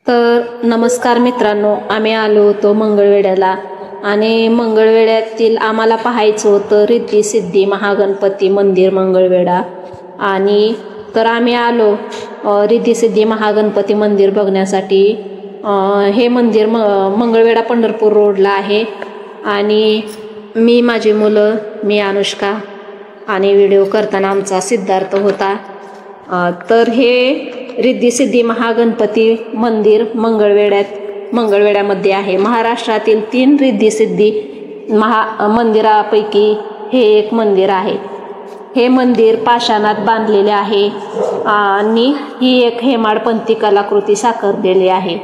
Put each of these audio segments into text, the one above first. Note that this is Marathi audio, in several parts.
तर नमस्कार मित्रांनो, आम्ही आलो होतो मंगळवेढ्याला आणि मंगळवेढ्यातील आम्हाला पाहायचं होतं रिद्धी सिद्धी महागणपती मंदिर मंगळवेढा। आणि तर आम्ही आलो रिद्धी सिद्धी महागणपती मंदिर बघण्यासाठी। हे मंदिर मंगळवेढा पंढरपूर रोडला आहे। आणि मी माझी मुलं, मी अनुष्का आणि व्हिडिओ करताना आमचा सिद्धार्थ होता। तर हे रिद्धी सिद्धी महागणपती मंदिर मंगळवेढ्यामध्ये आहे। महाराष्ट्रातील 3 रिद्धी सिद्धी मंदिरापैकी हे एक मंदिर आहे। हे मंदिर पाषाणात बांधलेले आहे आणि ही एक हेमाडपंथी कलाकृती साकारलेली आहे।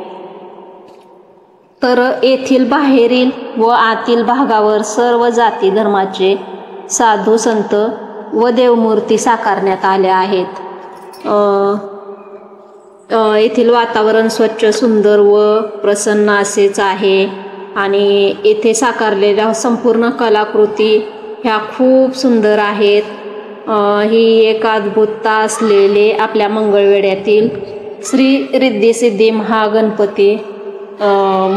तर येथील बाहेरील व आतील भागावर सर्व जाती धर्माचे साधू संत व देवमूर्ती साकारण्यात आल्या आहेत। येथील वातावरण स्वच्छ, सुंदर व प्रसन्न असेच आहे। आणि येथे साकारलेल्या संपूर्ण कलाकृती ह्या खूप सुंदर आहेत। ही एक अद्भुतता असलेले आपल्या मंगळवेढ्यातील श्री रिद्धी सिद्धी महागणपती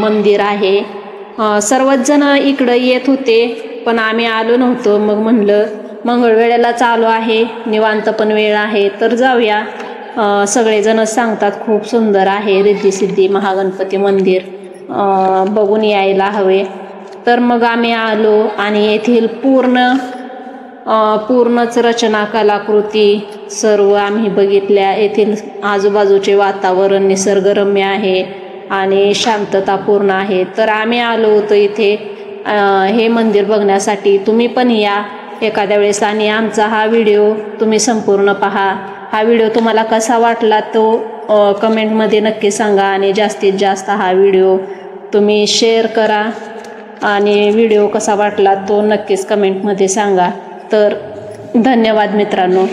मंदिर आहे। सर्वच जण इकडे येत होते, पण आम्ही आलो नव्हतो। मग म्हणलं मंगळवेढ्याला चालू आहे, निवांत पण वेळ आहे, तर जाऊया। सगळेजण सांगतात खूप सुंदर आहे रिद्धी सिद्धी महागणपती मंदिर, बघून यायला हवे। तर मग आम्ही आलो आणि येथील पूर्णच रचना कलाकृती सर्व आम्ही बघितल्या। येथील आजूबाजूचे वातावरण निसर्गरम्य आहे आणि शांततापूर्ण आहे। तर आम्ही आलो होतो इथे हे मंदिर बघण्यासाठी। तुम्ही पण या एखाद्या वेळेस आणि आमचा हा व्हिडिओ तुम्ही संपूर्ण पहा। हा व्हिडिओ तुम्हाला कसा वाटला तो कमेंटमध्ये नक्की सांगा आणि जास्तीत जास्त हा व्हिडिओ तुम्ही शेअर करा आणि व्हिडिओ कसा वाटला तो नक्कीच कमेंटमध्ये सांगा। तर धन्यवाद मित्रांनो।